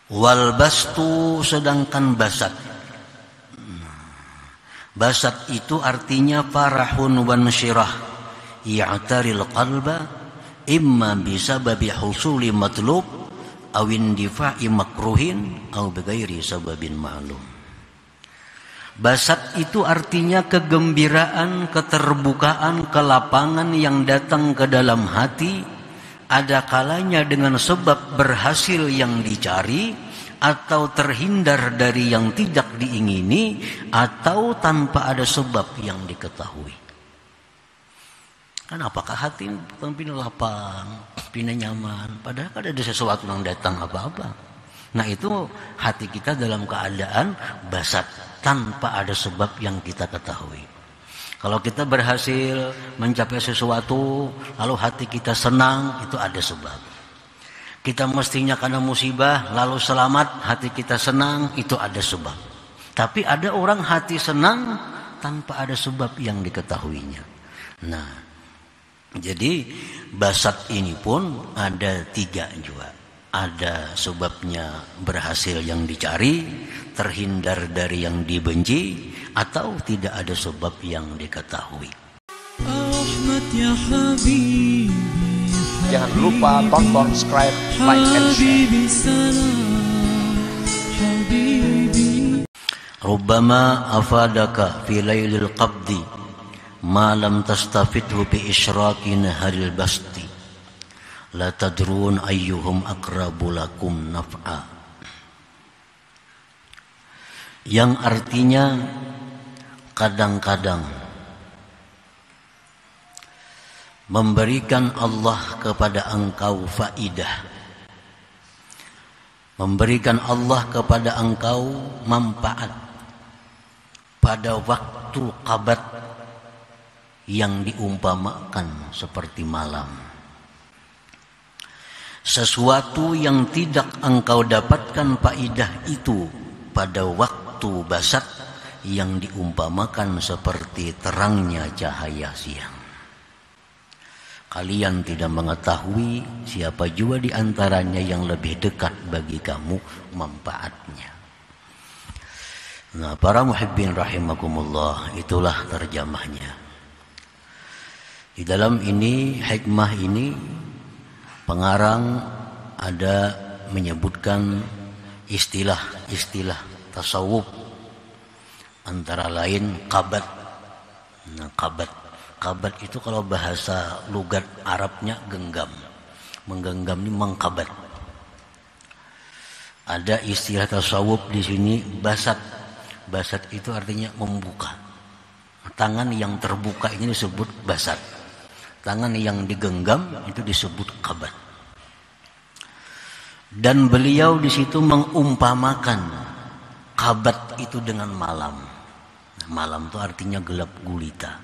Wal bastu, sedangkan basat. Basat itu artinya farahun wa nsyirah ya'taril qalba imma bisababi husuli matlub aw indifa'i makruhin aw bighairi sababin ma'lum. Basat itu artinya kegembiraan, keterbukaan, kelapangan yang datang ke dalam hati, ada kalanya dengan sebab berhasil yang dicari, atau terhindar dari yang tidak diingini, atau tanpa ada sebab yang diketahui. Kan apakah hati pina lapang, pina nyaman, padahal kan ada sesuatu yang datang apa-apa. Nah itu hati kita dalam keadaan basat, tanpa ada sebab yang kita ketahui. Kalau kita berhasil mencapai sesuatu, lalu hati kita senang, itu ada sebab. Kita mestinya karena musibah, lalu selamat, hati kita senang, itu ada sebab. Tapi ada orang hati senang tanpa ada sebab yang diketahuinya. Nah, jadi basat ini pun ada 3 juga. Ada sebabnya berhasil yang dicari, terhindar dari yang dibenci, atau tidak ada sebab yang diketahui. Jangan lupa tonton, subscribe, like, and share. Rubbama afadaka fi lailil qabdi ma lam tastafidhu bi isyraqi naharil basti la tadrun ayyuhum aqrabu lakum naf'a. Yang artinya kadang-kadang memberikan Allah kepada engkau faidah, memberikan Allah kepada engkau manfaat pada waktu qabat yang diumpamakan seperti malam. Sesuatu yang tidak engkau dapatkan faidah itu pada waktu basat yang diumpamakan seperti terangnya cahaya siang. Kalian tidak mengetahui siapa juga di antaranya yang lebih dekat bagi kamu manfaatnya. Nah, para muhibbin rahimakumullah, itulah terjemahnya. Di dalam ini, hikmah ini, pengarang ada menyebutkan istilah-istilah tasawuf, antara lain qabat. Nah, qabat itu kalau bahasa lugat Arabnya genggam. Menggenggam ini mengqabat. Ada istilah tasawuf di sini basat. Basat itu artinya membuka. Tangan yang terbuka ini disebut basat. Tangan yang digenggam itu disebut qabat. Dan beliau di situ mengumpamakan qabat itu dengan malam. Malam itu artinya gelap gulita.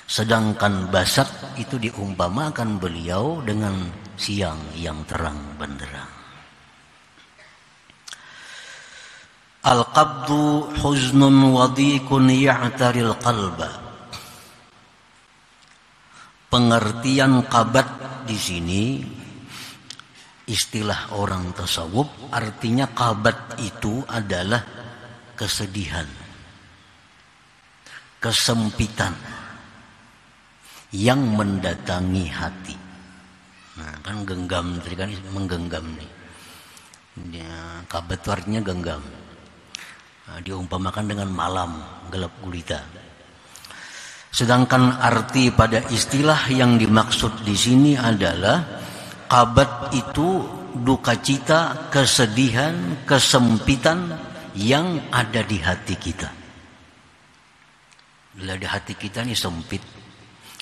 Sedangkan basat itu diumpamakan beliau dengan siang yang terang benderang. Al-qabdu huznun wadikun ya'taril qalba. Pengertian qabat di sini istilah orang tasawuf, artinya qabat itu adalah kesedihan, kesempitan yang mendatangi hati. Nah, kan genggam tadi kan menggenggam nih. Ya, qabat itu artinya genggam. Nah, diumpamakan dengan malam gelap gulita. Sedangkan arti pada istilah yang dimaksud di sini adalah qabat itu duka cita, kesedihan, kesempitan yang ada di hati kita. Bila di hati kita ini sempit,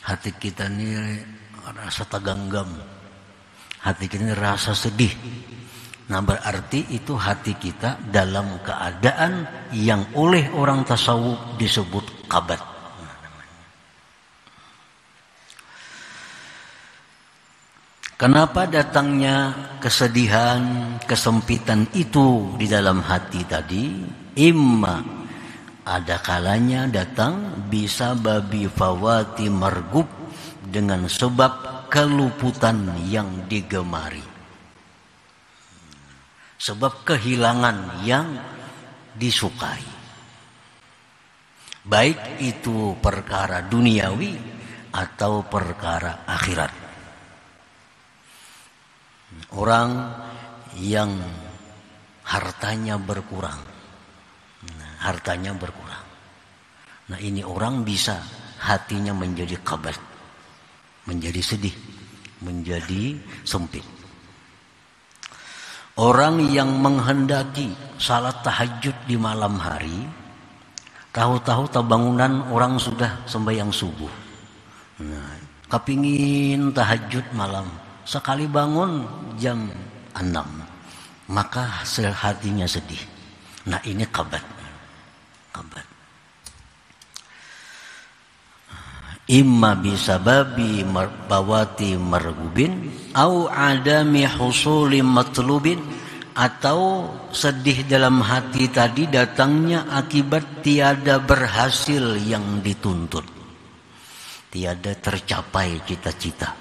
hati kita ini rasa teganggam, hati kita ini rasa sedih. Nah, berarti itu hati kita dalam keadaan yang oleh orang tasawuf disebut qabat. Kenapa datangnya kesedihan, kesempitan itu di dalam hati tadi? Imma ada kalanya datang bisa babi fawati margub, dengan sebab keluputan yang digemari. sebab kehilangan yang disukai. Baik itu perkara duniawi atau perkara akhirat. Orang yang hartanya berkurang. Nah, ini orang bisa hatinya menjadi kabat, menjadi sedih, menjadi sempit. Orang yang menghendaki salat tahajud di malam hari, tahu-tahu bangunan orang sudah sembahyang subuh. Nah, kepingin tahajud malam, sekali bangun jam 6, maka hatinya sedih. Nah, ini kabat. Imma bisababi bawati margubin au adami husuli matlubin, atau sedih dalam hati tadi datangnya akibat tiada berhasil yang dituntut, tiada tercapai cita-cita,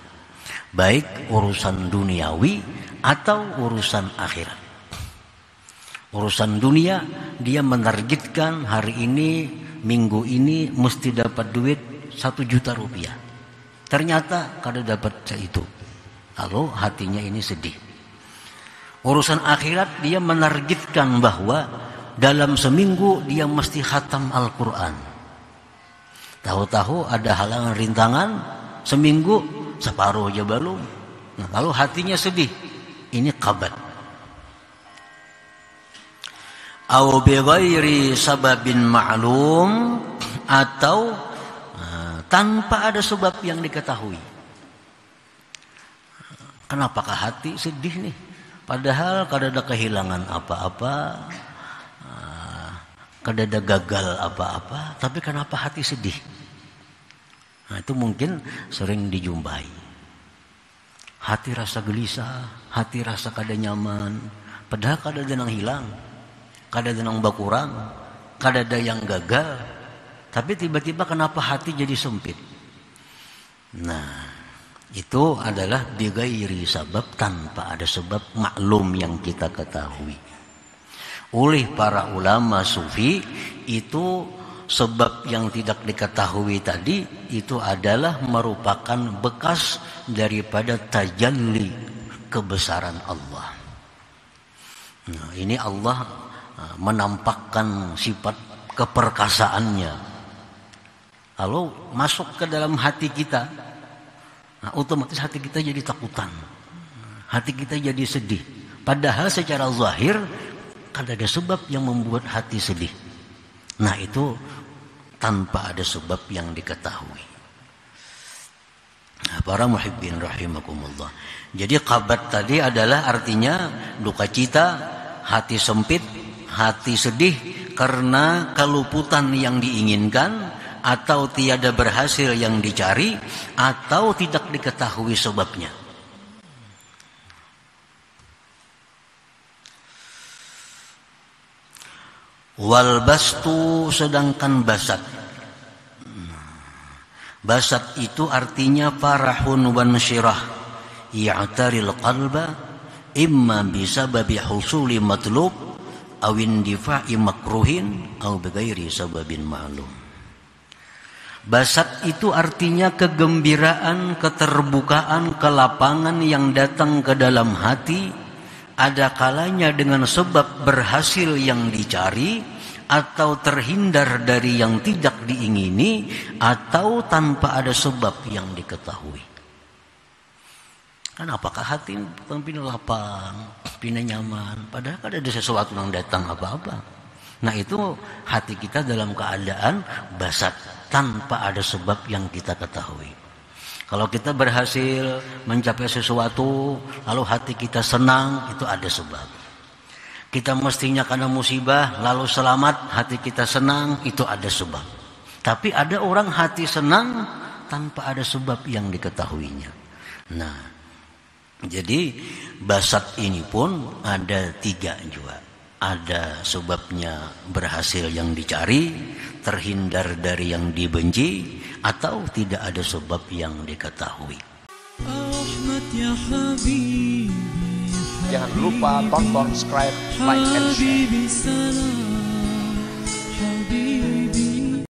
baik urusan duniawi atau urusan akhirat. Urusan dunia dia menargetkan hari ini, minggu ini mesti dapat duit 1 juta rupiah. Ternyata kada dapat itu. Lalu hatinya ini sedih. Urusan akhirat dia menargetkan bahwa dalam seminggu dia mesti khatam Al-Quran. Tahu-tahu ada halangan rintangan, seminggu separuh aja belum. Nah, lalu hatinya sedih. Ini kabat. Au bi ghairi sababin ma'lum, atau tanpa ada sebab yang diketahui. Kenapakah hati sedih nih? Padahal kada ada kehilangan apa-apa, kada ada gagal apa-apa, tapi kenapa hati sedih? Nah, itu mungkin sering dijumpai. Hati rasa gelisah, hati rasa kada nyaman, padahal kada ada yang hilang, kada ada yang berkurang, kada ada yang gagal. Tapi tiba-tiba kenapa hati jadi sempit? Nah, itu adalah bighairi sabab, tanpa ada sebab maklum yang kita ketahui. Oleh para ulama sufi, itu sebab yang tidak diketahui tadi itu adalah merupakan bekas daripada tajalli kebesaran Allah. Nah, ini Allah menampakkan sifat keperkasaannya. Lalu masuk ke dalam hati kita, nah, otomatis hati kita jadi takutan, hati kita jadi sedih. Padahal secara zahir kan ada sebab yang membuat hati sedih. Nah, itu tanpa ada sebab yang diketahui. Nah, para muhibbin rahimakumullah. Jadi kabat tadi adalah artinya duka cita, hati sempit, hati sedih karena keluputan yang diinginkan, atau tiada berhasil yang dicari, atau tidak diketahui sebabnya. Wal bastu, sedangkan basat. Basat itu artinya farahun wa nsyirah, ya'taril qalba imma bisababi husuli matlub aw indifa'i makruhin aw bighairi sababin ma'lum. Basat itu artinya kegembiraan, keterbukaan, kelapangan yang datang ke dalam hati, ada kalanya dengan sebab berhasil yang dicari, atau terhindar dari yang tidak diingini, atau tanpa ada sebab yang diketahui. Kan apakah hati pina lapang, pina nyaman, padahal ada sesuatu yang datang apa-apa. Nah, itu hati kita dalam keadaan basat, tanpa ada sebab yang kita ketahui. Kalau kita berhasil mencapai sesuatu, lalu hati kita senang, itu ada sebab. Kita mestinya karena musibah, lalu selamat, hati kita senang, itu ada sebab. Tapi ada orang hati senang tanpa ada sebab yang diketahuinya. Nah, jadi basat ini pun ada 3 juga. Ada sebabnya berhasil yang dicari, terhindar dari yang dibenci, atau tidak ada sebab yang diketahui. Jangan lupa tonton, subscribe, like, and share.